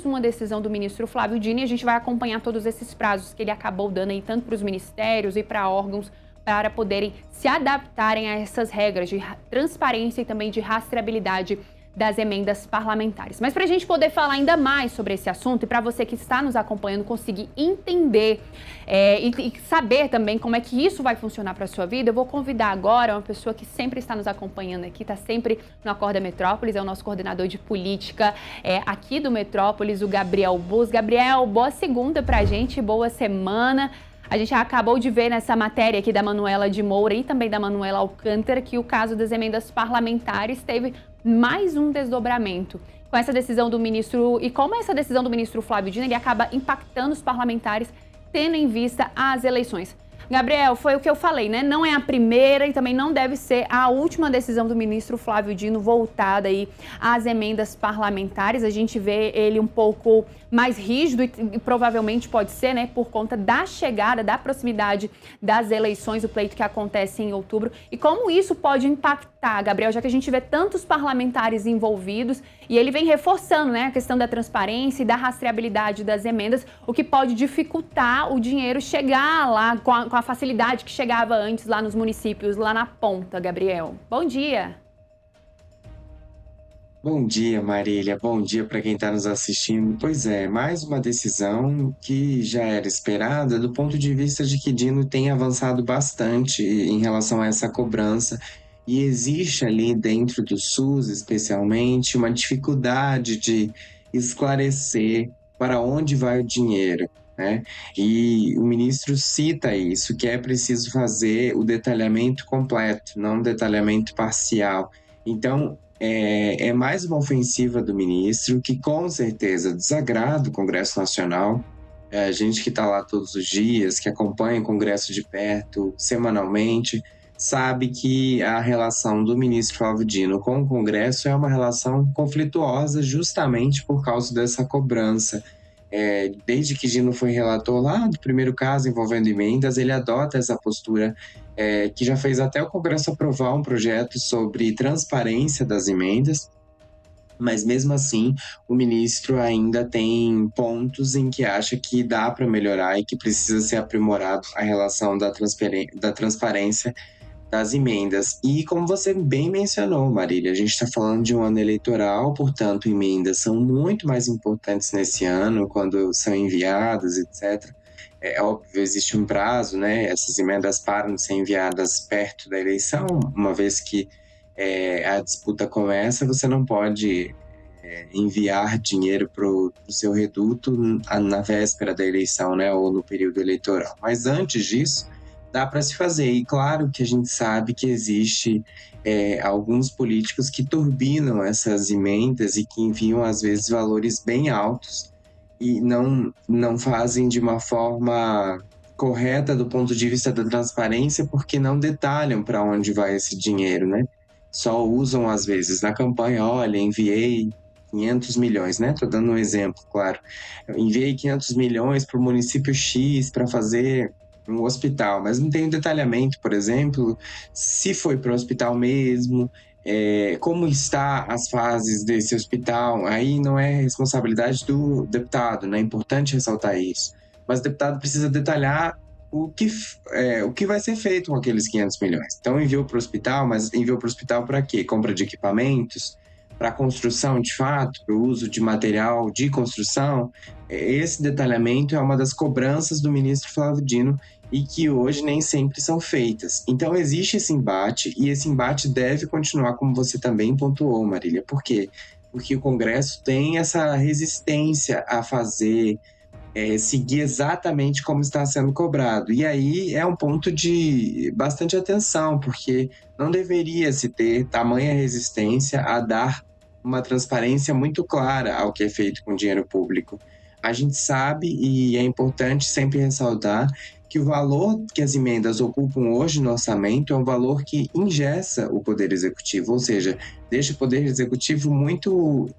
mais uma decisão do ministro Flávio Dino e a gente vai acompanhar todos esses prazos que ele acabou dando aí, tanto para os ministérios e para órgãos, para poderem se adaptarem a essas regras de transparência e também de rastreabilidade das emendas parlamentares. Mas para a gente poder falar ainda mais sobre esse assunto e para você que está nos acompanhando conseguir entender e saber também como é que isso vai funcionar para a sua vida, eu vou convidar agora uma pessoa que sempre está nos acompanhando aqui, está sempre no Acorda Metrópolis, é o nosso coordenador de política aqui do Metrópolis, o Gabriel Bus. Gabriel, boa segunda para a gente, boa semana. A gente acabou de ver nessa matéria aqui da Manuela de Moura e também da Manuela Alcântara que o caso das emendas parlamentares teve mais um desdobramento. Com essa decisão do ministro, e como essa decisão do ministro Flávio Dino, ele acaba impactando os parlamentares, tendo em vista as eleições. Gabriel, foi o que eu falei, né? Não é a primeira e também não deve ser a última decisão do ministro Flávio Dino voltada aí às emendas parlamentares. A gente vê ele um pouco mais rígido e provavelmente pode ser, né, por conta da chegada, da proximidade das eleições, o pleito que acontece em outubro. E como isso pode impactar, Gabriel, já que a gente vê tantos parlamentares envolvidos e ele vem reforçando, né, a questão da transparência e da rastreabilidade das emendas, o que pode dificultar o dinheiro chegar lá com a facilidade que chegava antes lá nos municípios, lá na ponta, Gabriel. Bom dia! Bom dia, Marília. Bom dia para quem está nos assistindo. Pois é, mais uma decisão que já era esperada do ponto de vista de que Dino tem avançado bastante em relação a essa cobrança e existe ali dentro do SUS, especialmente, uma dificuldade de esclarecer para onde vai o dinheiro, né? E o ministro cita isso, que é preciso fazer o detalhamento completo, não um detalhamento parcial. Então, é mais uma ofensiva do ministro que com certeza desagrada o Congresso Nacional. A gente que está lá todos os dias, que acompanha o Congresso de perto, semanalmente, sabe que a relação do ministro Flávio Dino com o Congresso é uma relação conflituosa justamente por causa dessa cobrança. Desde que Dino foi relator lá do primeiro caso envolvendo emendas, ele adota essa postura que já fez até o Congresso aprovar um projeto sobre transparência das emendas, mas mesmo assim o ministro ainda tem pontos em que acha que dá para melhorar e que precisa ser aprimorado a relação da transparência das emendas. E como você bem mencionou, Marília, a gente está falando de um ano eleitoral, portanto, emendas são muito mais importantes nesse ano, quando são enviadas, etc. É óbvio, existe um prazo, né? Essas emendas param de ser enviadas perto da eleição, uma vez que a disputa começa, você não pode enviar dinheiro para o seu reduto na véspera da eleição, né? Ou no período eleitoral. Mas antes disso, dá para se fazer. E claro que a gente sabe que existe alguns políticos que turbinam essas emendas e que enviam, às vezes, valores bem altos e não fazem de uma forma correta do ponto de vista da transparência, porque não detalham para onde vai esse dinheiro, né? Só usam, às vezes, na campanha, olha, enviei 500 milhões, né? Estou dando um exemplo, claro. Eu enviei 500 milhões para o município X para fazer um hospital, mas não tem um detalhamento, por exemplo, se foi para o hospital mesmo, como está as fases desse hospital. Aí não é responsabilidade do deputado, né? É importante ressaltar isso. Mas o deputado precisa detalhar o que vai ser feito com aqueles 500 milhões. Então enviou para o hospital, mas enviou para o hospital para quê? Compra de equipamentos? Para construção de fato, para o uso de material de construção? Esse detalhamento é uma das cobranças do ministro Flávio Dino e que hoje nem sempre são feitas. Então existe esse embate e esse embate deve continuar, como você também pontuou, Marília. Por quê? Porque o Congresso tem essa resistência a fazer, seguir exatamente como está sendo cobrado. E aí é um ponto de bastante atenção, porque não deveria se ter tamanha resistência a dar uma transparência muito clara ao que é feito com dinheiro público. A gente sabe, e é importante sempre ressaltar, que o valor que as emendas ocupam hoje no orçamento é um valor que engessa o Poder Executivo, ou seja, deixa o Poder Executivo muito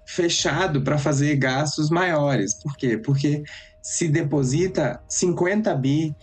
fechado para fazer gastos maiores. Por quê? Porque se deposita 50 bi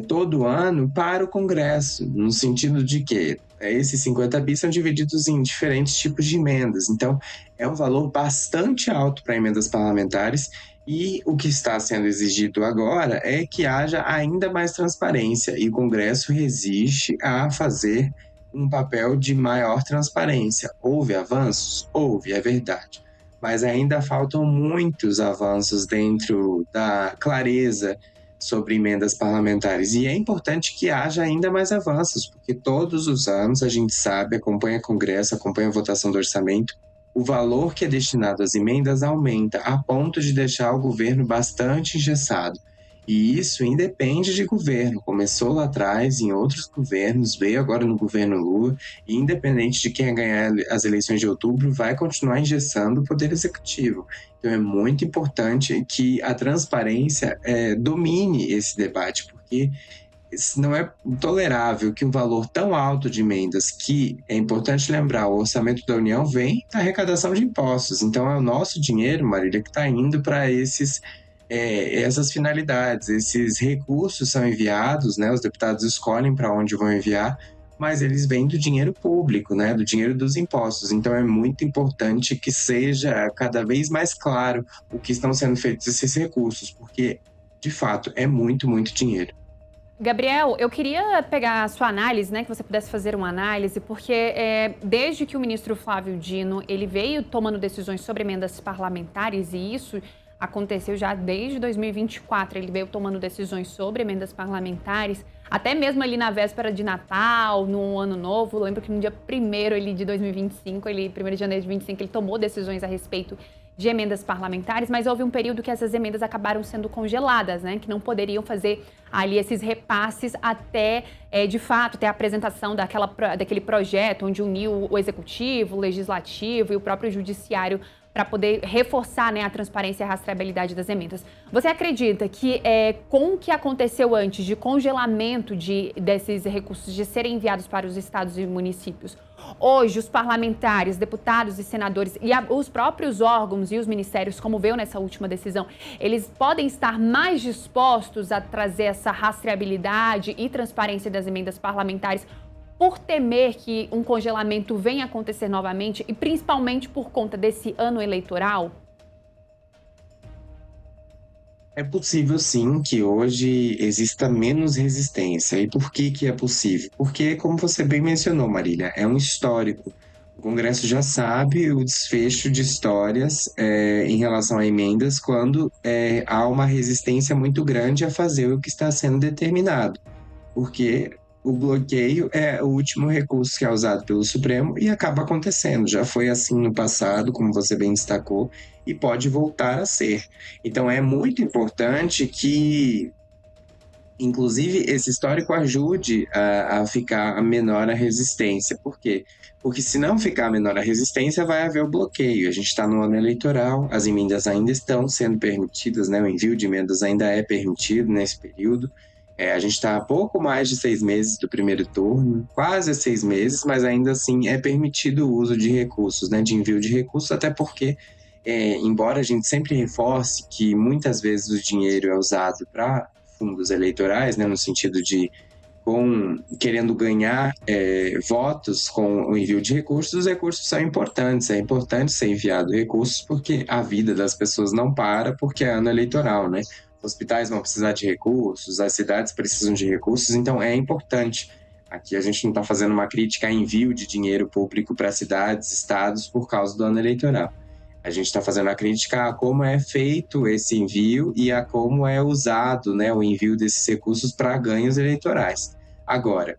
todo ano para o Congresso, no sentido de que esses 50 bi são divididos em diferentes tipos de emendas. Então, é um valor bastante alto para emendas parlamentares e o que está sendo exigido agora é que haja ainda mais transparência e o Congresso resiste a fazer um papel de maior transparência. Houve avanços? Houve, é verdade. Mas ainda faltam muitos avanços dentro da clareza sobre emendas parlamentares. E é importante que haja ainda mais avanços, porque todos os anos a gente sabe, acompanha Congresso, acompanha a votação do orçamento, o valor que é destinado às emendas aumenta a ponto de deixar o governo bastante engessado. E isso independe de governo. Começou lá atrás, em outros governos, veio agora no governo Lula, e independente de quem ganhar as eleições de outubro, vai continuar engessando o Poder Executivo. Então é muito importante que a transparência domine esse debate, porque não é tolerável que um valor tão alto de emendas, que é importante lembrar, o orçamento da União vem da arrecadação de impostos. Então é o nosso dinheiro, Marília, que está indo para essas finalidades. Esses recursos são enviados, né? Os deputados escolhem para onde vão enviar, mas eles vêm do dinheiro público, né? Do dinheiro dos impostos. Então é muito importante que seja cada vez mais claro o que estão sendo feitos esses recursos, porque, de fato, é muito, muito dinheiro. Gabriel, eu queria pegar a sua análise, né, que você pudesse fazer uma análise, porque desde que o ministro Flávio Dino ele veio tomando decisões sobre emendas parlamentares, e isso aconteceu já desde 2024, ele veio tomando decisões sobre emendas parlamentares, até mesmo ali na véspera de Natal, no Ano Novo. Lembro que no dia 1º de 2025, 1º de janeiro de 2025, ele tomou decisões a respeito de emendas parlamentares, mas houve um período que essas emendas acabaram sendo congeladas, né? Que não poderiam fazer ali esses repasses até, de fato, ter a apresentação daquele projeto onde uniu o executivo, o legislativo e o próprio judiciário para poder reforçar, né, a transparência e a rastreabilidade das emendas. Você acredita que com o que aconteceu antes de congelamento desses recursos de serem enviados para os estados e municípios, hoje os parlamentares, deputados e senadores e os próprios órgãos e os ministérios, como veio nessa última decisão, eles podem estar mais dispostos a trazer essa rastreabilidade e transparência das emendas parlamentares por temer que um congelamento venha acontecer novamente e principalmente por conta desse ano eleitoral? É possível, sim, que hoje exista menos resistência. E por que que é possível? Porque, como você bem mencionou, Marília, é um histórico. O Congresso já sabe o desfecho de histórias em relação a emendas quando há uma resistência muito grande a fazer o que está sendo determinado. Porque o bloqueio é o último recurso que é usado pelo Supremo e acaba acontecendo. Já foi assim no passado, como você bem destacou, e pode voltar a ser. Então é muito importante que, inclusive, esse histórico ajude a ficar menor a resistência. Por quê? Porque se não ficar menor a resistência, vai haver o bloqueio. A gente está no ano eleitoral, as emendas ainda estão sendo permitidas, né? O envio de emendas ainda é permitido nesse período. A gente está a pouco mais de 6 meses do primeiro turno, quase 6 meses, mas ainda assim é permitido o uso de recursos, né, de envio de recursos, até porque, embora a gente sempre reforce que muitas vezes o dinheiro é usado para fundos eleitorais, né, no sentido de querendo ganhar votos com o envio de recursos, os recursos são importantes, é importante ser enviado recursos porque a vida das pessoas não para porque é ano eleitoral, né? Hospitais vão precisar de recursos, as cidades precisam de recursos, então é importante. Aqui a gente não está fazendo uma crítica a envio de dinheiro público para cidades, estados, por causa do ano eleitoral. A gente está fazendo a crítica a como é feito esse envio e a como é usado, né, o envio desses recursos para ganhos eleitorais. Agora,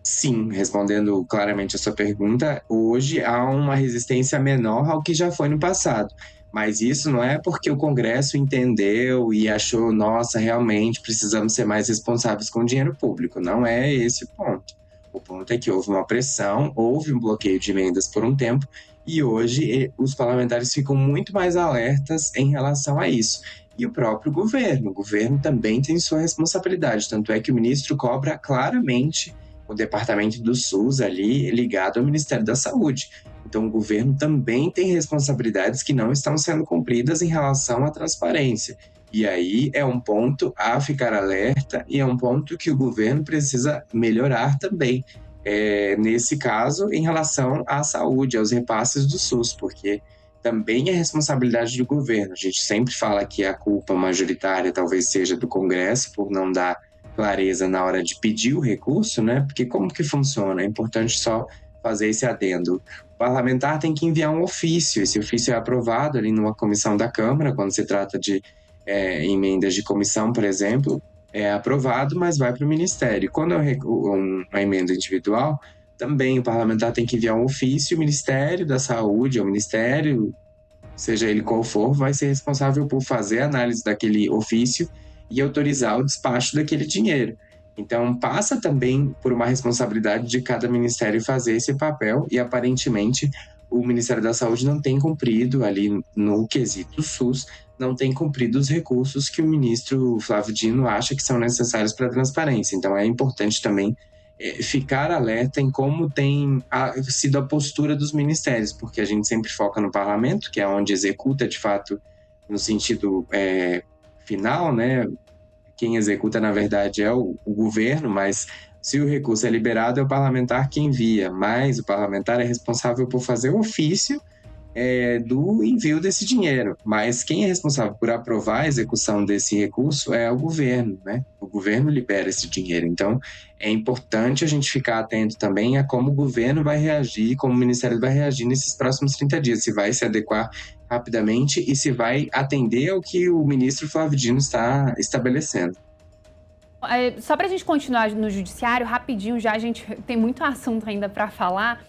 sim, respondendo claramente a sua pergunta, hoje há uma resistência menor ao que já foi no passado. Mas isso não é porque o Congresso entendeu e achou, nossa, realmente precisamos ser mais responsáveis com o dinheiro público. Não é esse o ponto. O ponto é que houve uma pressão, houve um bloqueio de emendas por um tempo, e hoje os parlamentares ficam muito mais alertas em relação a isso. E o próprio o governo também tem sua responsabilidade. Tanto é que o ministro cobra claramente o departamento do SUS ali ligado ao Ministério da Saúde. Então, o governo também tem responsabilidades que não estão sendo cumpridas em relação à transparência. E aí é um ponto a ficar alerta e é um ponto que o governo precisa melhorar também. nesse caso, em relação à saúde, aos repasses do SUS, porque também é responsabilidade do governo. A gente sempre fala que a culpa majoritária talvez seja do Congresso por não dar clareza na hora de pedir o recurso, né? Porque como que funciona? É importante só fazer esse adendo. O parlamentar tem que enviar um ofício. Esse ofício é aprovado ali numa comissão da Câmara, quando se trata de emendas de comissão, por exemplo, é aprovado, mas vai para o Ministério. Quando é uma emenda individual, também o parlamentar tem que enviar um ofício, o Ministério da Saúde, ou o Ministério, seja ele qual for, vai ser responsável por fazer a análise daquele ofício e autorizar o despacho daquele dinheiro. Então, passa também por uma responsabilidade de cada ministério fazer esse papel e, aparentemente, o Ministério da Saúde não tem cumprido ali no quesito SUS, não tem cumprido os recursos que o ministro Flávio Dino acha que são necessários para a transparência. Então, é importante também ficar alerta em como tem sido a postura dos ministérios, porque a gente sempre foca no parlamento, que é onde executa, de fato, no sentido final, né? Quem executa, na verdade, é o governo, mas se o recurso é liberado, é o parlamentar que envia, mas o parlamentar é responsável por fazer o ofício do envio desse dinheiro. Mas quem é responsável por aprovar a execução desse recurso é o governo, né? O governo libera esse dinheiro. Então, é importante a gente ficar atento também a como o governo vai reagir, como o Ministério vai reagir nesses próximos 30 dias, se vai se adequar rapidamente e se vai atender ao que o ministro Flávio Dino está estabelecendo. Só para a gente continuar no judiciário, rapidinho já, a gente tem muito assunto ainda para falar.